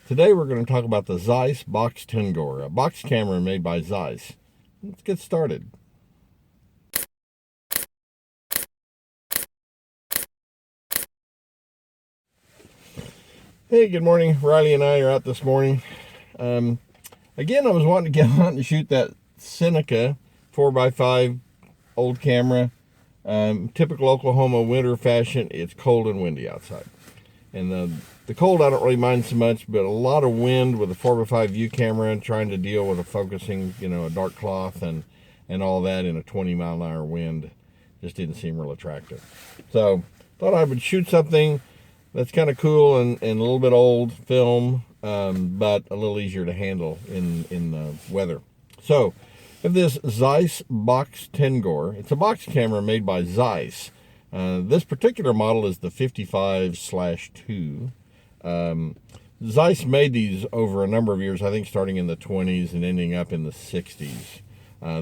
Today we're going to talk about the Zeiss Box Tengor, a box camera made by Zeiss. Let's get started. Hey, good morning. Riley and I are out this morning. Again, I was wanting to get out and shoot that Seneca 4x5 old camera. Typical Oklahoma winter fashion. It's cold and windy outside. And the cold I don't really mind so much, but a lot of wind with a 4x5 view camera and trying to deal with a focusing, a dark cloth and all that in a 20-mile-an-hour wind just didn't seem real attractive. So thought I would shoot something that's kind of cool and a little bit old film, but a little easier to handle in the weather. So I have this Zeiss Box Tengor. It's a box camera made by Zeiss. This particular model is the 55/2. Zeiss made these over a number of years, I think starting in the 20s and ending up in the 60s.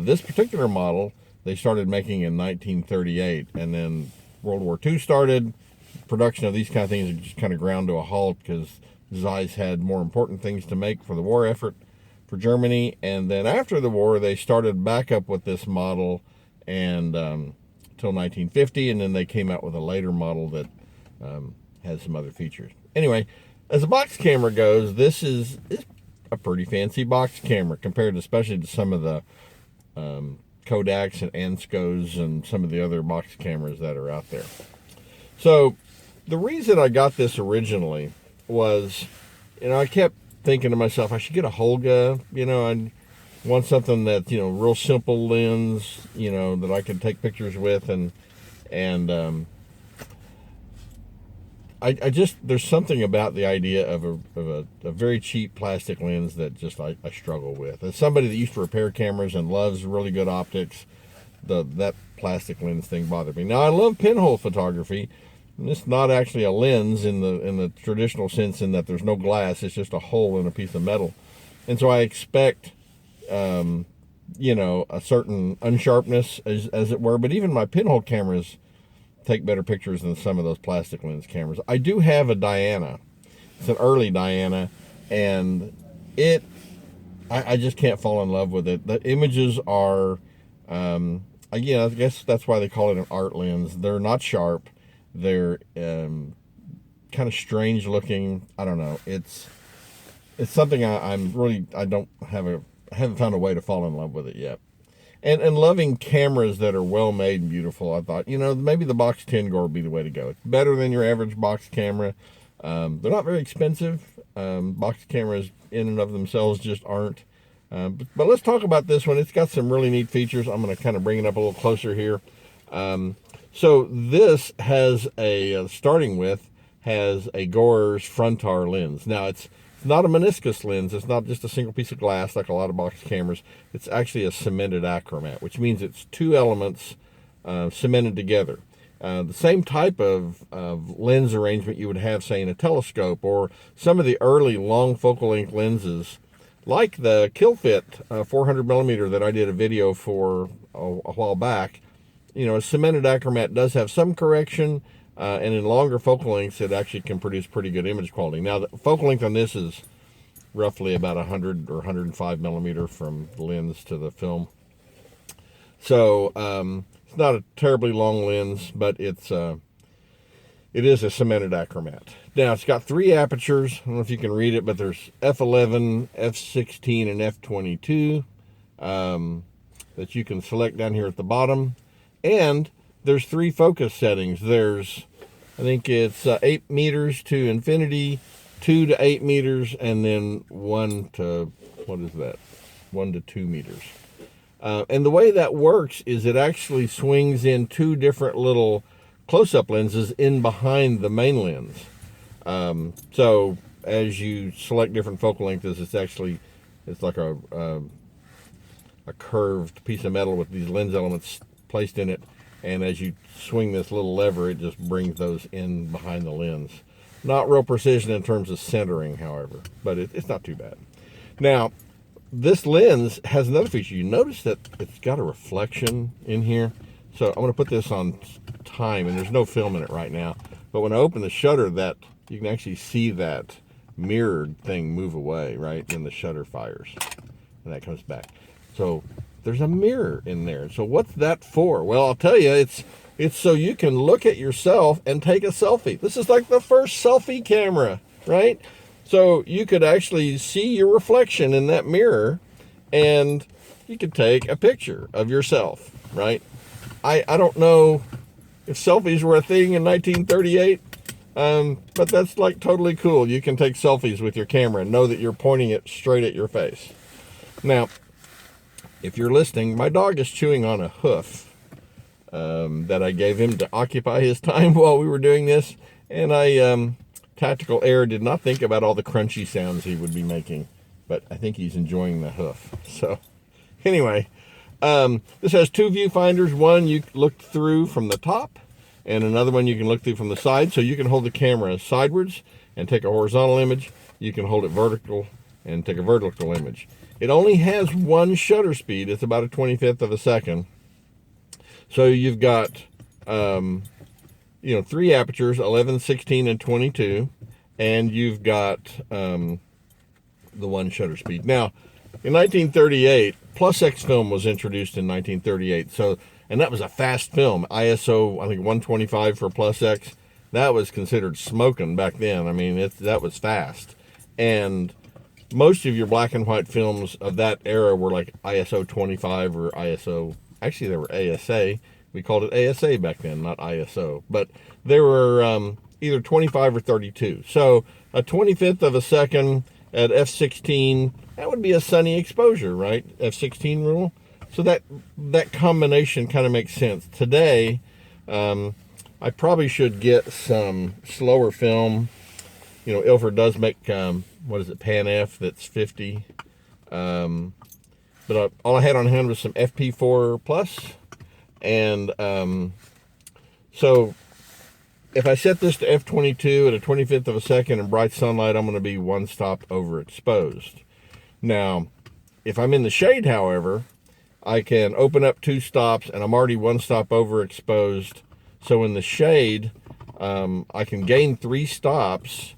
This particular model, they started making in 1938, and then World War II started. Production of these kind of things just kind of ground to a halt because Zeiss had more important things to make for the war effort for Germany. And then after the war, they started back up with this model and till 1950, and then they came out with a later model that has some other features. Anyway, as a box camera goes, this is a pretty fancy box camera compared especially to some of the Kodaks and Anscos and some of the other box cameras that are out there. So the reason I got this originally was, I kept thinking to myself, I should get a Holga, I want something that's, real simple lens, that I can take pictures with, and I just, there's something about the idea of a very cheap plastic lens that just I struggle with. As somebody that used to repair cameras and loves really good optics, that plastic lens thing bothered me. Now I love pinhole photography. And it's not actually a lens in the traditional sense, in that there's no glass. It's just a hole in a piece of metal. And so I expect, a certain unsharpness, as it were. But even my pinhole cameras take better pictures than some of those plastic lens cameras. I do have a Diana. It's an early Diana. And I just can't fall in love with it. The images are, I guess that's why they call it an art lens. They're not sharp. They're kind of strange looking. I don't know. It's something I haven't found a way to fall in love with it yet. And loving cameras that are well made and beautiful, I thought, maybe the Box Tengor would be the way to go. It's better than your average box camera. They're not very expensive. Box cameras in and of themselves just aren't. But let's talk about this one. It's got some really neat features. I'm going to kind of bring it up a little closer here. So this has starting with a Goer's Frontar lens. Now it's not a meniscus lens. It's not just a single piece of glass like a lot of box cameras. It's actually a cemented achromat, which means it's two elements cemented together. The same type of lens arrangement you would have, say, in a telescope, or some of the early long focal length lenses, like the Killfit 400 millimeter that I did a video for a while back. A cemented achromat does have some correction, and in longer focal lengths, it actually can produce pretty good image quality. Now, the focal length on this is roughly about 100 or 105 millimeter from the lens to the film. So it's not a terribly long lens, but it is a cemented achromat. Now, it's got three apertures. I don't know if you can read it, but there's f11, f16, and f22 that you can select down here at the bottom. And there's three focus settings. There's, I think it's 8 meters to infinity, 2 to 8 meters, and then 1 to 2 meters. And the way that works is it actually swings in two different little close-up lenses in behind the main lens. So as you select different focal lengths, it's like a curved piece of metal with these lens elements placed in it, and as you swing this little lever, it just brings those in behind the lens. Not real precision in terms of centering, however, but it's not too bad. Now, this lens has another feature. You notice that it's got a reflection in here. So I'm going to put this on time, and there's no film in it right now, but when I open the shutter, that you can actually see that mirrored thing move away, right? Then the shutter fires and that comes back. So there's a mirror in there. So what's that for? Well, I'll tell you, it's so you can look at yourself and take a selfie. This is like the first selfie camera, right? So you could actually see your reflection in that mirror and you could take a picture of yourself, right? I don't know if selfies were a thing in 1938, but that's like totally cool. You can take selfies with your camera and know that you're pointing it straight at your face. Now, if you're listening, my dog is chewing on a hoof that I gave him to occupy his time while we were doing this. And I, tactical error, did not think about all the crunchy sounds he would be making. But I think he's enjoying the hoof. So, anyway, this has two viewfinders. One you look through from the top, and another one you can look through from the side. So you can hold the camera sideways and take a horizontal image. You can hold it vertical and take a vertical image. It only has one shutter speed. It's about a 25th of a second. So you've got, 3 apertures, 11, 16, and 22. And you've got the one shutter speed. Now, in 1938, Plus X film was introduced in 1938. So, and that was a fast film. ISO, I think 125 for Plus X. That was considered smoking back then. I mean, that was fast. And most of your black and white films of that era were like ISO 25 or ISO, actually they were ASA. We called it ASA back then, not ISO. But they were either 25 or 32. So a 25th of a second at f16, that would be a sunny exposure, right? F16 rule. So that combination kind of makes sense. Today, I probably should get some slower film. Ilford does make, Pan F that's 50. But all I had on hand was some FP4 Plus. And so if I set this to F22 at a 25th of a second in bright sunlight, I'm going to be one stop overexposed. Now, if I'm in the shade, however, I can open up 2 stops and I'm already one stop overexposed. So in the shade, I can gain 3 stops,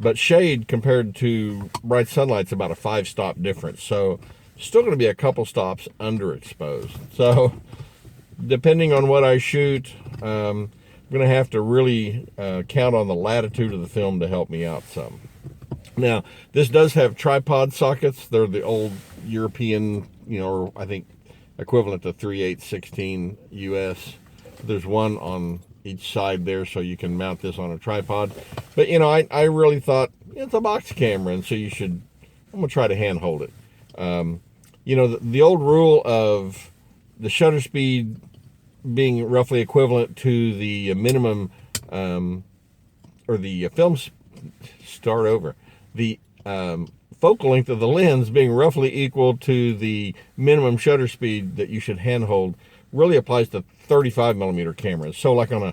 but shade compared to bright sunlight's about a 5-stop difference. So still going to be a couple stops underexposed. So depending on what I shoot, I'm going to have to really count on the latitude of the film to help me out some. Now, this does have tripod sockets. They're the old European, or I think equivalent to 3/8/16 US. There's one on each side there, so you can mount this on a tripod. But, I really thought it's a box camera, and so I'm going to try to hand hold it. The old rule of the shutter speed being roughly equivalent to the minimum, or the the focal length of the lens being roughly equal to the minimum shutter speed that you should handhold really applies to 35 millimeter cameras. So like on a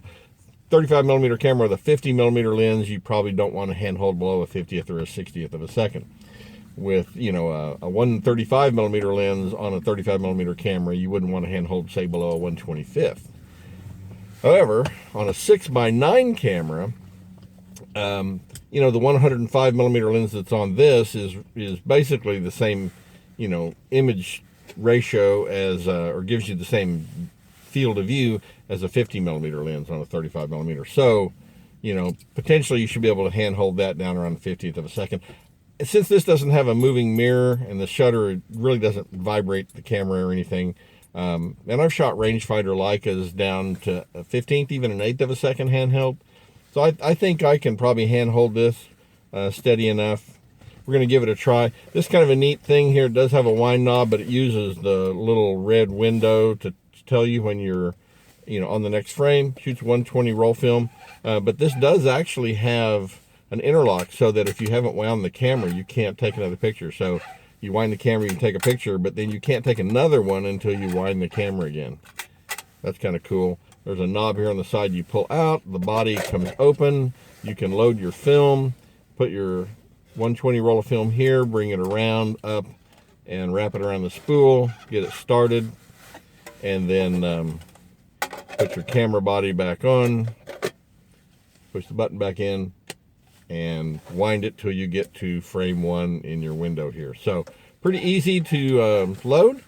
35 millimeter camera with a 50 millimeter lens, you probably don't want to handhold below a 50th or a 60th of a second. With, a 135 millimeter lens on a 35 millimeter camera, you wouldn't want to handhold, say, below a 125th. However, on a 6x9 camera, the 105 millimeter lens that's on this is basically the same, image ratio as, or gives you the same field of view as a 50 millimeter lens on a 35 millimeter. So, potentially you should be able to handhold that down around the 50th of a second. Since this doesn't have a moving mirror and the shutter really doesn't vibrate the camera or anything, and I've shot rangefinder Leicas down to a 15th, even an 1/8 of a second handheld. So I think I can probably handhold this steady enough. We're going to give it a try. This kind of a neat thing here. It does have a wind knob, but it uses the little red window to tell you when you're, on the next frame. Shoots 120 roll film, but this does actually have an interlock so that if you haven't wound the camera, you can't take another picture. So you wind the camera, you can take a picture, but then you can't take another one until you wind the camera again. That's kind of cool. There's a knob here on the side you pull out. The body comes open. You can load your film, put your 120 roll of film here, bring it around, up, and wrap it around the spool, get it started, and then put your camera body back on, push the button back in, and wind it till you get to frame 1 in your window here. So pretty easy to load.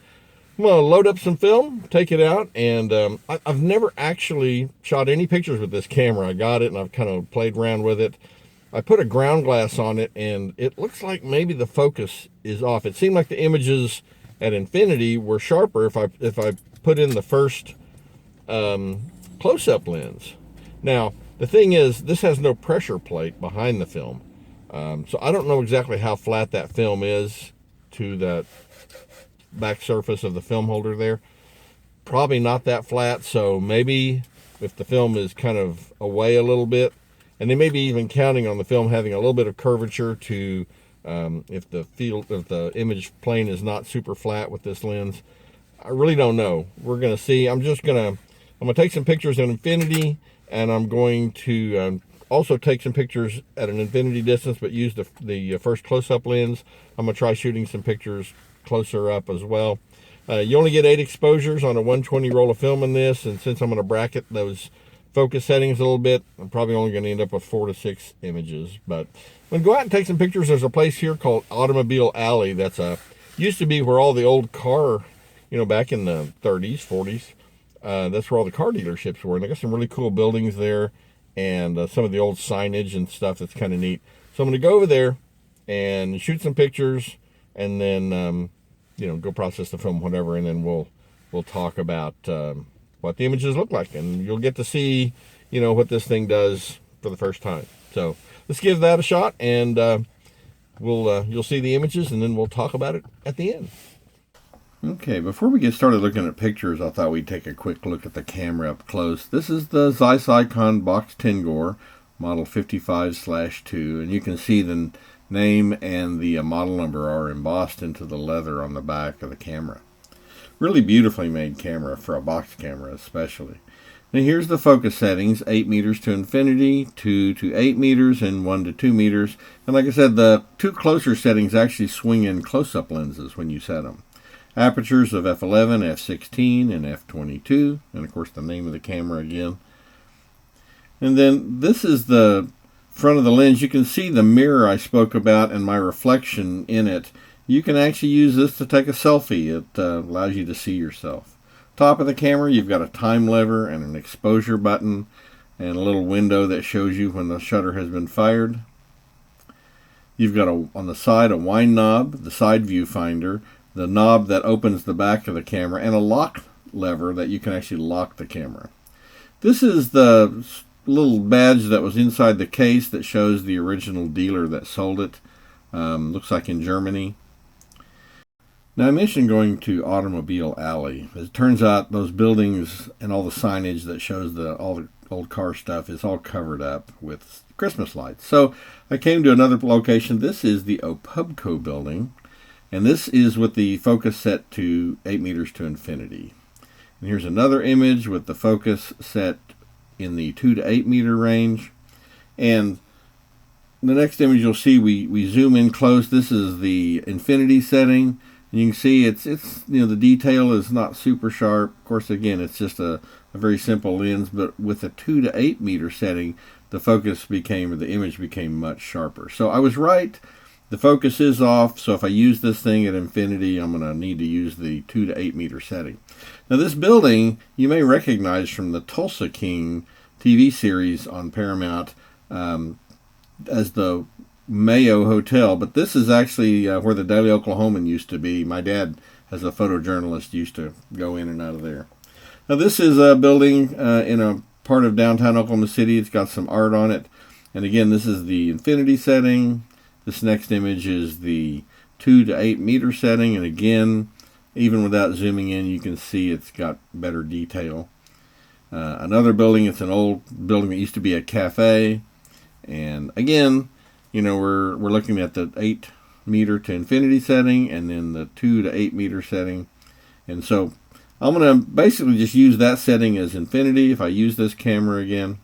I'm going to load up some film, take it out, and I've never actually shot any pictures with this camera. I got it and I've kind of played around with it. I put a ground glass on it and it looks like maybe the focus is off. It seemed like the images at infinity were sharper if I put in the first close-up lens. Now, the thing is, this has no pressure plate behind the film. So I don't know exactly how flat that film is to that back surface of the film holder there. Probably not that flat, so maybe if the film is kind of away a little bit, and they may be even counting on the film having a little bit of curvature to if the image plane is not super flat with this lens. I really don't know. We're going to see. I'm going to take some pictures in infinity, and I'm going to also take some pictures at an infinity distance, but use the first close-up lens. I'm going to try shooting some pictures closer up as well. You only get 8 exposures on a 120 roll of film in this, and since I'm going to bracket those focus settings a little bit, I'm probably only going to end up with 4 to 6 images. But I'm going to go out and take some pictures. There's a place here called Automobile Alley. That's used to be where all the old car, back in the 30s, 40s, that's where all the car dealerships were. And they got some really cool buildings there, and some of the old signage and stuff that's kind of neat. So I'm going to go over there and shoot some pictures, and then go process the film, whatever, and then we'll talk about what the images look like, and you'll get to see what this thing does for the first time. So let's give that a shot, and you'll see the images, and then we'll talk about it at the end. Okay, before we get started looking at pictures, I thought we'd take a quick look at the camera up close. This is the Zeiss Ikon Box Tengor, model 55/2, and you can see the name and the model number are embossed into the leather on the back of the camera. Really beautifully made camera for a box camera especially. Now here's the focus settings: 8 meters to infinity, 2 to 8 meters, and 1 to 2 meters. And like I said, the 2 closer settings actually swing in close-up lenses when you set them. Apertures of f11, f16, and f22, and of course the name of the camera again. And then this is the front of the lens. You can see the mirror I spoke about and my reflection in it. You can actually use this to take a selfie. It allows you to see yourself. Top of the camera, you've got a time lever and an exposure button and a little window that shows you when the shutter has been fired. You've got on the side a wind knob, the side viewfinder, the knob that opens the back of the camera, and a lock lever that you can actually lock the camera. This is the little badge that was inside the case that shows the original dealer that sold it. Looks like in Germany. Now I mentioned going to Automobile Alley. As it turns out, those buildings and all the signage that shows all the old car stuff is all covered up with Christmas lights. So I came to another location. This is the Opubco building, and this is with the focus set to 8 meters to infinity. And here's another image with the focus set in the 2 to 8 meter range. And the next image you'll see, we zoom in close. This is the infinity setting. And you can see it's the detail is not super sharp. Of course, again, it's just a very simple lens, but with the 2 to 8 meter setting, the image became much sharper. So I was right. The focus is off, so if I use this thing at infinity, I'm going to need to use the 2 to 8 meter setting. Now this building, you may recognize from the Tulsa King TV series on Paramount as the Mayo Hotel, but this is actually where the Daily Oklahoman used to be. My dad, as a photojournalist, used to go in and out of there. Now this is a building in a part of downtown Oklahoma City. It's got some art on it. And again, this is the infinity setting. This next image is the 2 to 8 meter setting, and again, even without zooming in, you can see it's got better detail. Another building, it's an old building that used to be a cafe, and again, we're looking at the 8 meter to infinity setting, and then the 2 to 8 meter setting, and so I'm going to basically just use that setting as infinity if I use this camera again.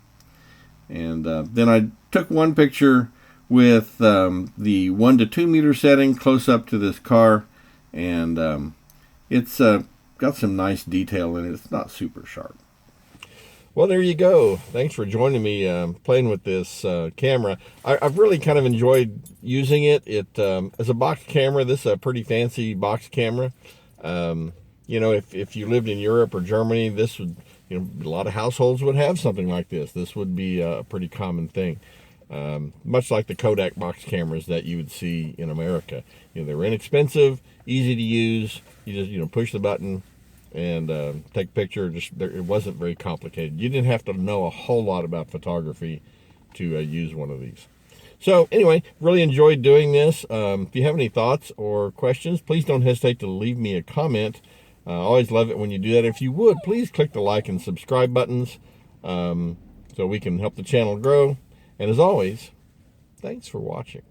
And then I took one picture with the 1 to 2 meter setting close up to this car, and it's got some nice detail in it. It's not super sharp. Well, there you go. Thanks for joining me playing with this camera. I've really kind of enjoyed using it. As a box camera, this is a pretty fancy box camera. You know, if you lived in Europe or Germany, this would, you know, a lot of households would have something like this. This would be a pretty common thing. Much like the Kodak box cameras that you would see in America. You know, they were inexpensive, easy to use. You just, you know, push the button and take a picture. It wasn't very complicated. You didn't have to know a whole lot about photography to use one of these. So anyway, really enjoyed doing this. If you have any thoughts or questions, please don't hesitate to leave me a comment. I always love it when you do that. If you would, please click the like and subscribe buttons so we can help the channel grow. And as always, thanks for watching.